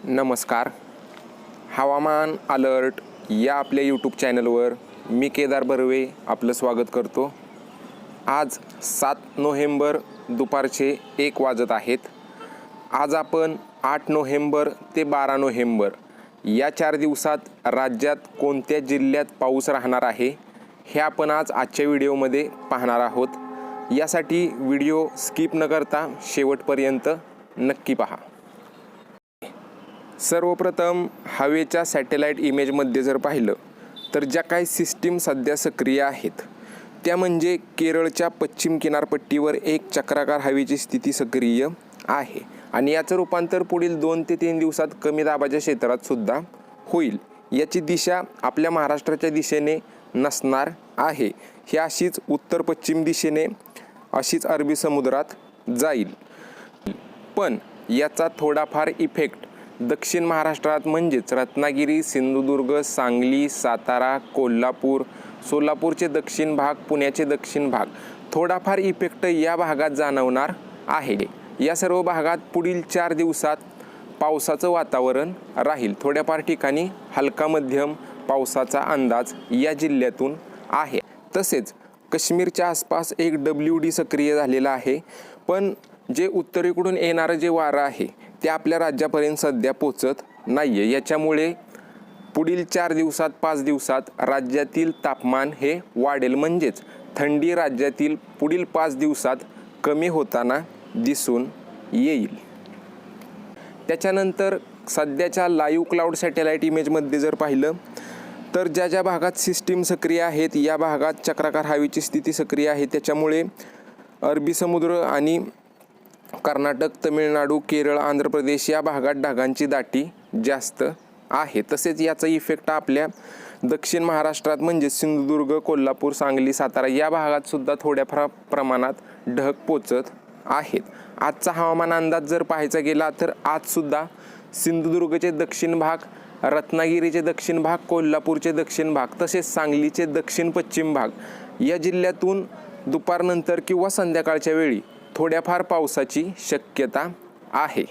नमस्कार. हवामान अलर्ट या आपल्या यूट्यूब चॅनलवर मी केदार बर्वे आपलं स्वागत करतो. आज 7 नोव्हेंबर दुपारचे 1 वाजत आहेत. आज आपण 8 नोव्हेंबर ते 12 नोव्हेंबर या 4 दिवसात राज्यात कोणत्या जिल्ह्यात पाऊस राहणार आहे हे आपण आजच्या व्हिडिओमध्ये पाहणार आहोत. यासाठी व्हिडिओ स्किप न करता शेवटपर्यंत नक्की पहा. सर्वप्रथम हवेच्या सॅटेलाईट इमेजमध्ये जर पाहिलं तर ज्या काही सिस्टीम सध्या सक्रिय आहेत त्या म्हणजे केरळच्या पश्चिम किनारपट्टीवर एक चक्राकार हवेची स्थिती सक्रिय आहे आणि याचं रूपांतर पुढील 2 ते 3 दिवसात कमी दाबाच्या क्षेत्रात सुद्धा होईल. याची दिशा आपल्या महाराष्ट्राच्या दिशेने नसणार आहे. ही अशीच उत्तर पश्चिम दिशेने अशीच अरबी समुद्रात जाईल. पण याचा थोडाफार इफेक्ट दक्षिण महाराष्ट्रात म्हणजेच रत्नागिरी, सिंधुदुर्ग, सांगली, सातारा, कोल्हापूर, सोलापूरचे दक्षिण भाग, पुण्याचे दक्षिण भाग थोडाफार इफेक्ट या भागात जाणवणार आहे. या सर्व भागात पुढील 4 दिवसात पावसाचं वातावरण राहील. थोड्याफार ठिकाणी हलका मध्यम पावसाचा अंदाज या जिल्ह्यातून आहे. तसेच काश्मीरच्या आसपास एक WD सक्रिय झालेला आहे. पण जे उत्तरेकडून येणारं जे वारं आहे ते आपल्या राज्यापर्यंत सध्या पोचत नाही आहे. याच्यामुळे पुढील 4 दिवसात 5 दिवसात राज्यातील तापमान हे वाढेल. म्हणजेच थंडी राज्यातील पुढील 5 दिवसात कमी होताना दिसून येईल. त्याच्यानंतर सध्याच्या लाईव्ह क्लाउड सॅटेलाईट इमेजमध्ये जर पाहिलं तर ज्या भागात सिस्टीम सक्रिय आहेत या भागात चक्राकार हवेची स्थिती सक्रिय आहे. त्याच्यामुळे अरबी समुद्र आणि कर्नाटक, तमिळनाडू, केरळ, आंध्र प्रदेश या भागात ढगांची दाटी जास्त आहे. तसेच याचा इफेक्ट आपल्या दक्षिण महाराष्ट्रात म्हणजे सिंधुदुर्ग, कोल्हापूर, सांगली, सातारा या भागात सुद्धा थोड्या प्रमाणात ढग पोचत आहेत. आजचा हवामान अंदाज जर पाहायचा गेला तर आज सुद्धा सिंधुदुर्गचे दक्षिण भाग, रत्नागिरीचे दक्षिण भाग, कोल्हापूरचे दक्षिण भाग तसेच सांगलीचे दक्षिण पश्चिम भाग या जिल्ह्यातून दुपारनंतर किंवा संध्याकाळच्या वेळी थोड्याफार पावसाची शक्यता आहे.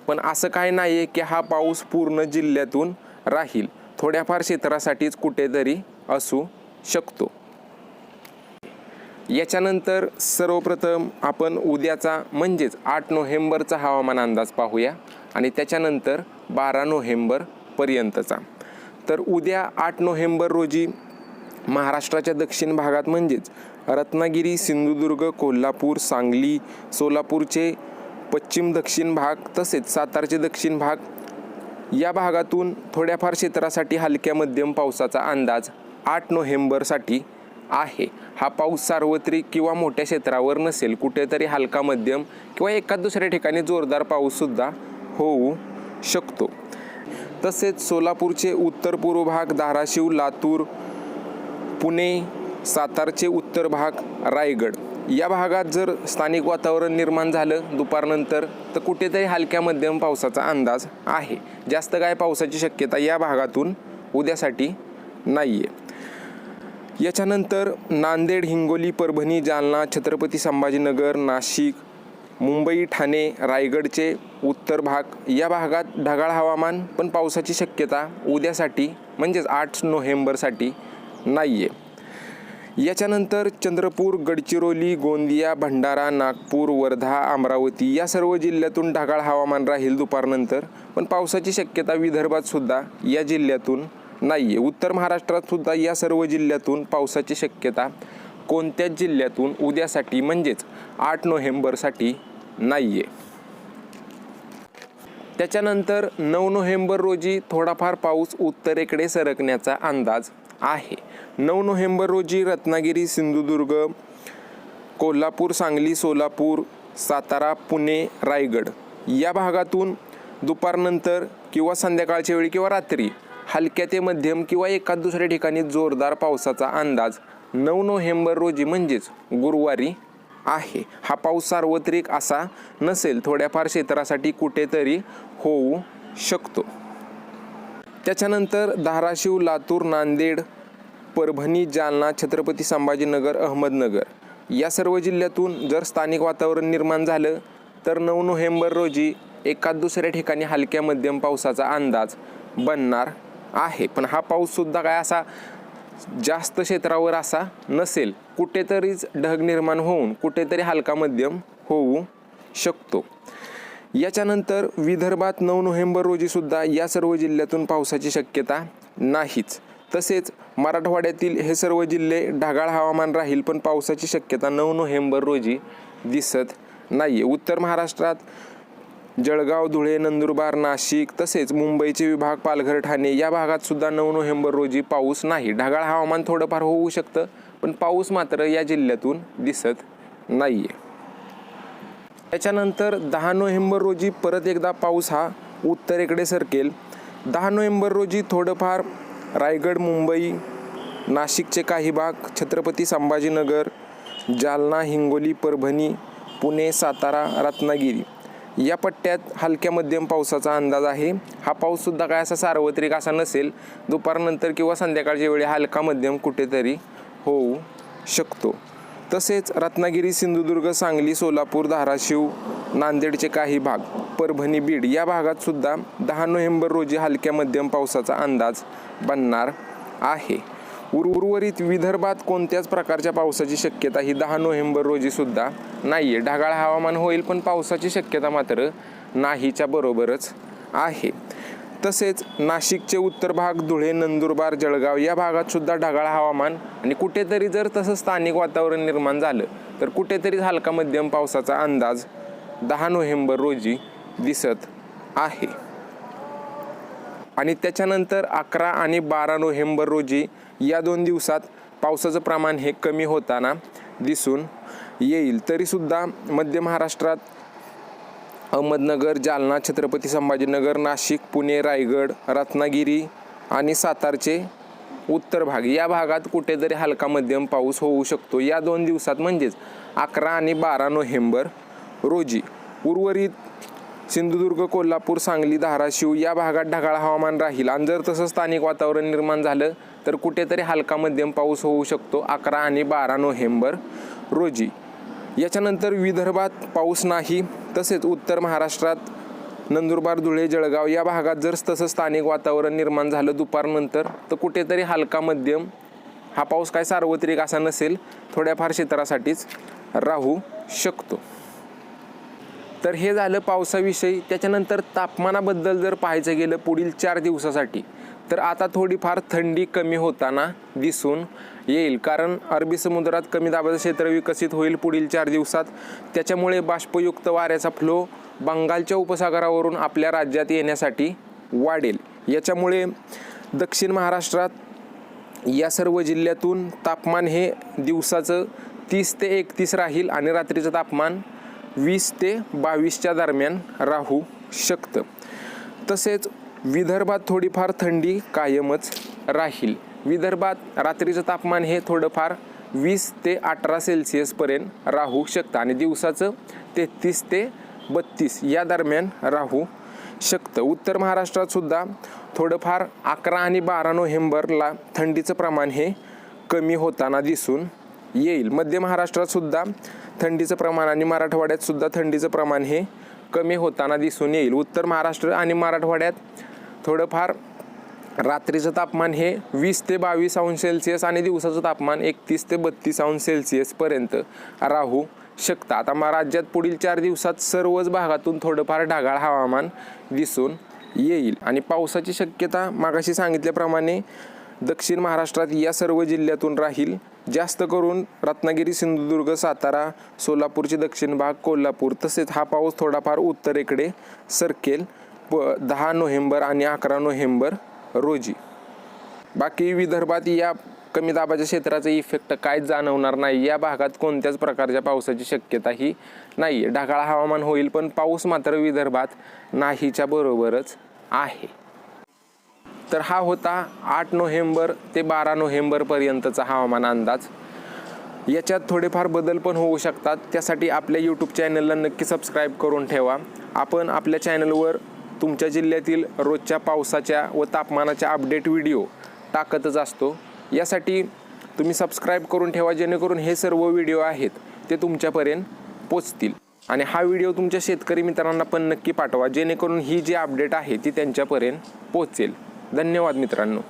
पण असं काय नाही आहे की हा पाऊस पूर्ण जिल्ह्यातून राहील. थोड्याफार क्षेत्रासाठीच कुठेतरी असू शकतो. याच्यानंतर सर्वप्रथम आपण उद्याचा म्हणजेच 8 नोव्हेंबरचा हवामान अंदाज पाहूया आणि त्याच्यानंतर 12 नोव्हेंबरपर्यंतचा. तर उद्या 8 नोव्हेंबर रोजी महाराष्ट्राच्या दक्षिण भागात म्हणजेच रत्नागिरी, सिंधुदुर्ग, कोल्हापूर, सांगली, सोलापूरचे पश्चिम दक्षिण भाग तसेच सातारचे दक्षिण भाग या भागातून थोड्याफार क्षेत्रासाठी हलक्या मध्यम पावसाचा अंदाज 8 नोव्हेंबरसाठी आहे. हा पाऊस सार्वत्रिक किंवा मोठ्या क्षेत्रावर नसेल. कुठेतरी हलका मध्यम किंवा एखाद दुसऱ्या ठिकाणी जोरदार पाऊससुद्धा होऊ शकतो. तसेच सोलापूरचे उत्तर पूर्व भाग, धाराशिव, लातूर, पुणे, सातारचे उत्तर भाग, रायगड या भागात जर स्थानिक वातावरण निर्माण झालं दुपारनंतर तर कुठेतरी हलक्या मध्यम पावसाचा अंदाज आहे. जास्त काय पावसाची शक्यता या भागातून उद्यासाठी नाही आहे. याच्यानंतर नांदेड, हिंगोली, परभणी, जालना, छत्रपती संभाजीनगर, नाशिक, मुंबई, ठाणे, रायगडचे उत्तर भाग या भागात ढगाळ हवामान पण पावसाची शक्यता उद्यासाठी म्हणजेच 8 नोव्हेंबरसाठी नाही आहे. याच्यानंतर चंद्रपूर, गडचिरोली, गोंदिया, भंडारा, नागपूर, वर्धा, अमरावती या सर्व जिल्ह्यातून ढगाळ हवामान राहील दुपारनंतर. पण पावसाची शक्यता विदर्भात सुद्धा या जिल्ह्यातून नाही आहे. उत्तर महाराष्ट्रात सुद्धा या सर्व जिल्ह्यातून पावसाची शक्यता कोणत्याच जिल्ह्यातून उद्यासाठी म्हणजेच 8 नोव्हेंबरसाठी नाही आहे. त्याच्यानंतर 9 नोव्हेंबर रोजी थोडाफार पाऊस उत्तरेकडे सरकण्याचा अंदाज आहे. 9 नोव्हेंबर रोजी रत्नागिरी, सिंधुदुर्ग, कोल्हापूर, सांगली, सोलापूर, सातारा, पुणे, रायगड या भागातून दुपारनंतर किंवा संध्याकाळच्या वेळी किंवा रात्री हलक्या ते मध्यम किंवा एखाद दुसऱ्या ठिकाणी जोरदार पावसाचा अंदाज 9 नोव्हेंबर रोजी म्हणजेच गुरुवारी आहे. हा पाऊस सार्वत्रिक असा नसेल. थोड्याफार क्षेत्रासाठी कुठेतरी होऊ शकतो. त्याच्यानंतर धाराशिव, लातूर, नांदेड, परभणी, जालना, छत्रपती संभाजीनगर, अहमदनगर या सर्व जिल्ह्यातून जर स्थानिक वातावरण निर्माण झालं तर 9 नोव्हेंबर रोजी एकाच दुसऱ्या ठिकाणी हलक्या मध्यम पावसाचा अंदाज बनणार आहे. पण हा पाऊससुद्धा काय असा जास्त क्षेत्रावर असा नसेल, कुठेतरीच ढग निर्माण होऊन कुठेतरी हलका मध्यम होऊ शकतो. याच्यानंतर विदर्भात 9 नोव्हेंबर रोजी सुद्धा या सर्व जिल्ह्यातून पावसाची शक्यता नाहीच. तसेच मराठवाड्यातील हे सर्व जिल्हे ढगाळ हवामान राहील, पण पावसाची शक्यता 9 नोव्हेंबर रोजी दिसत नाही. उत्तर महाराष्ट्रात जळगाव, धुळे, नंदुरबार, नाशिक तसेच मुंबईचे विभाग, पालघर, ठाणे या भागात सुद्धा 9 नोव्हेंबर रोजी पाऊस नाही. ढगाळ हवामान थोडंफार होऊ शकतं, पण पाऊस मात्र या जिल्ह्यातून दिसत नाही आहे. त्याच्यानंतर 10 नोव्हेंबर रोजी परत एकदा पाऊस हा उत्तरेकडे सरकेल. 10 नोव्हेंबर रोजी थोडंफार रायगड, मुंबई, नाशिकचे काही भाग, छत्रपती संभाजीनगर, जालना, हिंगोली, परभणी, पुणे, सातारा, रत्नागिरी या पट्ट्यात हलक्या मध्यम पावसाचा अंदाज आहे. हा पाऊससुद्धा काय असा सार्वत्रिक असा नसेल, दुपारनंतर किंवा संध्याकाळच्या वेळी हलका मध्यम कुठेतरी होऊ शकतो. तसेच रत्नागिरी, सिंधुदुर्ग, सांगली, सोलापूर, धाराशिव, नांदेडचे काही भाग, परभणी, बीड या भागात सुद्धा 10 नोव्हेंबर रोजी हलक्या मध्यम पावसाचा अंदाज बनणार आहे. उर्वरित विदर्भात कोणत्याच प्रकारच्या पावसाची शक्यता ही 10 नोव्हेंबर रोजी सुद्धा नाही आहे. ढगाळ हवामान होईल, पण पावसाची शक्यता मात्र नाहीच्या बरोबरच आहे. तसेच नाशिकचे उत्तर भाग, धुळे, नंदुरबार, जळगाव या भागात सुद्धा ढगाळ हवामान आणि कुठेतरी जर तसं स्थानिक वातावरण निर्माण झालं तर कुठेतरी हलका मध्यम पावसाचा अंदाज 10 नोव्हेंबर रोजी दिसत आहे. आणि त्याच्यानंतर 11 आणि 12 नोव्हेंबर रोजी या 2 दिवसात पावसाचं प्रमाण हे कमी होताना दिसून येईल. तरीसुद्धा मध्य महाराष्ट्रात अहमदनगर, जालना, छत्रपती संभाजीनगर, नाशिक, पुणे, रायगड, रत्नागिरी आणि सातारचे उत्तर भाग या भागात कुठेतरी हलका मध्यम पाऊस होऊ शकतो या 2 दिवसात, म्हणजेच 11 आणि 12 नोव्हेंबर रोजी. उर्वरित सिंधुदुर्ग, कोल्हापूर, सांगली, धाराशिव या भागात ढगाळ हवामान राहील आणि जर तसं स्थानिक वातावरण निर्माण झालं तर कुठेतरी हलका मध्यम पाऊस होऊ शकतो 11 आणि 12 नोव्हेंबर रोजी. याच्यानंतर विदर्भात पाऊस नाही. तसेच उत्तर महाराष्ट्रात नंदुरबार, धुळे, जळगाव या भागात जर तसं स्थानिक वातावरण निर्माण झालं दुपारनंतर तर कुठेतरी हलका मध्यम हा पाऊस काय सार्वत्रिक असा नसेल, थोड्याफार क्षेत्रासाठीच राहू शकतो. तर हे झालं पावसाविषयी. त्याच्यानंतर तापमानाबद्दल जर पाहायचं गेलं पुढील 4 दिवसासाठी तर आता थोडीफार थंडी कमी होताना दिसून येईल, कारण अरबी समुद्रात कमी दाबाचं क्षेत्र विकसित होईल पुढील 4 दिवसात. त्याच्यामुळे बाष्पयुक्त वाऱ्याचा फ्लो बंगालच्या उपसागरावरून आपल्या राज्यात येण्यासाठी वाढेल. याच्यामुळे दक्षिण महाराष्ट्रात या सर्व जिल्ह्यातून तापमान हे दिवसाचं 30 ते 31 राहील आणि रात्रीचं तापमान 20 ते 22च्या दरम्यान राहू शकतं. तसेच विदर्भात थोडीफार थंडी कायमच राहील. विदर्भात रात्रीचं तापमान हे थोडंफार 20 ते 18 सेल्सिअसपर्यंत राहू शकतं आणि दिवसाचं 33 ते 32 या दरम्यान राहू शकतं. उत्तर महाराष्ट्रात सुद्धा थोडंफार 11 आणि 12 नोव्हेंबरला थंडीचं प्रमाण हे कमी होताना दिसून येईल. मध्य महाराष्ट्रात सुद्धा थंडीचं प्रमाण आणि मराठवाड्यात सुद्धा थंडीचं प्रमाण हे कमी होताना दिसून येईल. उत्तर महाराष्ट्र आणि मराठवाड्यात थोडंफार रात्रीचं तापमान हे 20 ते 22 अंश सेल्सिअस आणि दिवसाचं तापमान 31 ते 32 अंश सेल्सिअसपर्यंत राहू शकतं. आता राज्यात पुढील 4 दिवसात सर्वच भागातून थोडंफार ढगाळ हवामान दिसून येईल आणि पावसाची शक्यता मागाशी सांगितल्याप्रमाणे दक्षिण महाराष्ट्रात या सर्व जिल्ह्यातून राहील. जास्त करून रत्नागिरी, सिंधुदुर्ग, सातारा, सोलापूरचे दक्षिण भाग, कोल्हापूर तसेच हा पाऊस थोडाफार उत्तरेकडे सरकेल 10 नोव्हेंबर आणि 11 नोव्हेंबर रोजी. बाकी विदर्भात या कमी दाबाच्या क्षेत्राचा इफेक्ट काहीच जाणवणार नाही. या भागात कोणत्याच प्रकारच्या पावसाची शक्यताही नाही आहे. ढगाळ हवामान होईल, पण पाऊस मात्र विदर्भात नाहीच्या बरोबरच आहे. तर हा होता 8 नोव्हेंबर ते 12 नोव्हेंबरपर्यंतचा हवामान अंदाज. याच्यात थोडेफार बदल पण होऊ शकतात. त्यासाठी आपल्या यूट्यूब चॅनलला नक्की सबस्क्राईब करून ठेवा. आपण आपल्या चॅनलवर तुमच्या जिल्ह्यातील रोजच्या पावसाच्या व तापमानाच्या अपडेट व्हिडिओ टाकतच असतो. यासाठी तुम्ही सबस्क्राईब करून ठेवा, जेणेकरून हे सर्व व्हिडिओ आहेत ते तुमच्यापर्यंत पोचतील. आणि हा व्हिडिओ तुमच्या शेतकरी मित्रांना पण नक्की पाठवा, जेणेकरून ही जी अपडेट आहे ती त्यांच्यापर्यंत पोहोचेल. धन्यवाद मित्रांनो.